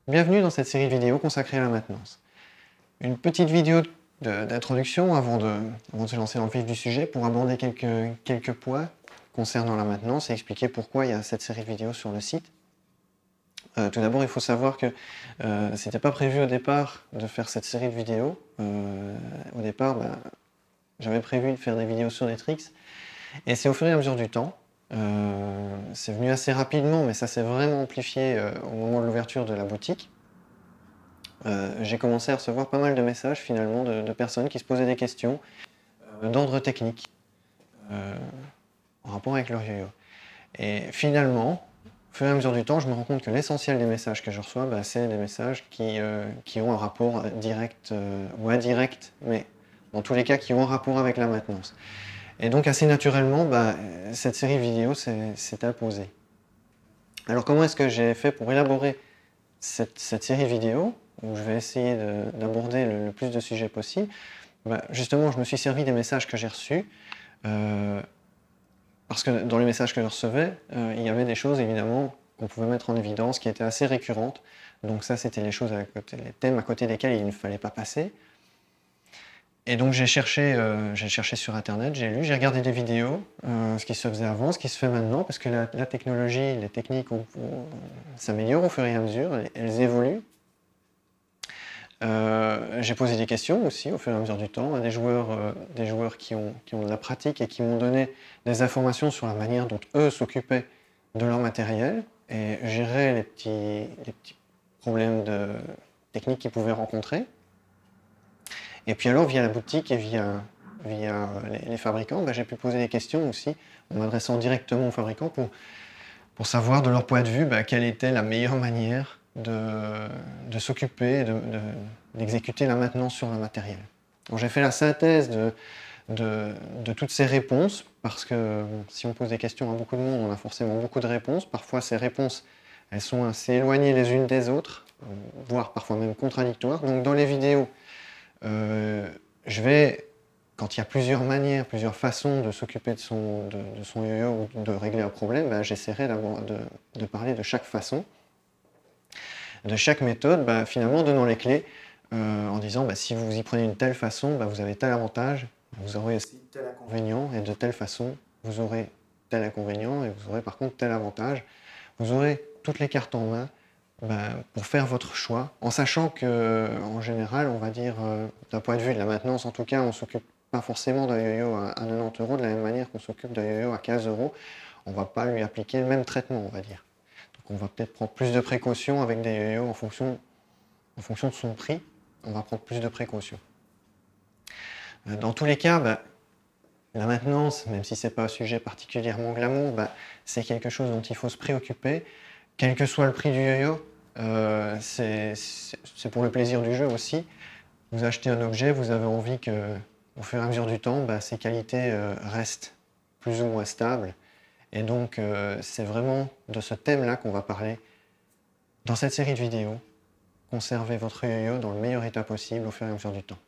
Bienvenue dans cette série de vidéos consacrée à la maintenance. Une petite vidéo d'introduction avant de se lancer dans le vif du sujet pour aborder quelques points concernant la maintenance et expliquer pourquoi il y a cette série de vidéos sur le site. Tout d'abord, il faut savoir que c'était pas prévu au départ de faire cette série de vidéos. Au départ, j'avais prévu de faire des vidéos sur Netrix et c'est au fur et à mesure du temps. C'est venu assez rapidement, mais ça s'est vraiment amplifié au moment de l'ouverture de la boutique. J'ai commencé à recevoir pas mal de messages finalement de personnes qui se posaient des questions d'ordre technique en rapport avec leur yo-yo. Et finalement, au fur et à mesure du temps, je me rends compte que l'essentiel des messages que je reçois, c'est des messages qui ont un rapport direct ou indirect, mais dans tous les cas qui ont un rapport avec la maintenance. Et donc assez naturellement, cette série vidéo s'est imposée. Alors comment est-ce que j'ai fait pour élaborer cette série vidéo, où je vais essayer d'aborder le plus de sujets possible? Justement, je me suis servi des messages que j'ai reçus, parce que dans les messages que je recevais, il y avait des choses évidemment qu'on pouvait mettre en évidence, qui étaient assez récurrentes. Donc ça, c'était les choses, les thèmes à côté desquels il ne fallait pas passer. Et donc j'ai cherché sur internet, j'ai lu, j'ai regardé des vidéos, ce qui se faisait avant, ce qui se fait maintenant, parce que la technologie, les techniques s'améliorent au fur et à mesure, elles évoluent. J'ai posé des questions aussi au fur et à mesure du temps à des joueurs qui ont de la pratique et qui m'ont donné des informations sur la manière dont eux s'occupaient de leur matériel et géraient les petits problèmes techniques qu'ils pouvaient rencontrer. Et puis alors, via la boutique et via les fabricants, j'ai pu poser des questions aussi, en m'adressant directement aux fabricants pour savoir de leur point de vue quelle était la meilleure manière de s'occuper, d'exécuter la maintenance sur le matériel. J'ai fait la synthèse de toutes ces réponses, parce que si on pose des questions à beaucoup de monde, on a forcément beaucoup de réponses. Parfois, ces réponses, elles sont assez éloignées les unes des autres, voire parfois même contradictoires. Donc dans les vidéos, quand il y a plusieurs manières, plusieurs façons de s'occuper de son yo-yo ou de régler un problème, j'essaierai de parler de chaque façon, de chaque méthode, finalement donnant les clés en disant si vous y prenez une telle façon, vous avez tel avantage, vous aurez aussi tel inconvénient, et de telle façon, vous aurez tel inconvénient et vous aurez par contre tel avantage. Vous aurez toutes les cartes en main pour faire votre choix, en sachant que, en général, on va dire, d'un point de vue de la maintenance, en tout cas, on ne s'occupe pas forcément d'un yo-yo à 90 € de la même manière qu'on s'occupe d'un yo-yo à 15 €. On ne va pas lui appliquer le même traitement, on va dire. Donc on va peut-être prendre plus de précautions avec des yo-yo en fonction de son prix, on va prendre plus de précautions. Dans tous les cas, la maintenance, même si ce n'est pas un sujet particulièrement glamour, c'est quelque chose dont il faut se préoccuper, quel que soit le prix du yo-yo. C'est pour le plaisir du jeu aussi. Vous achetez un objet, vous avez envie qu'au fur et à mesure du temps, ses qualités restent plus ou moins stables. Et donc, c'est vraiment de ce thème-là qu'on va parler dans cette série de vidéos. Conservez votre yo-yo dans le meilleur état possible au fur et à mesure du temps.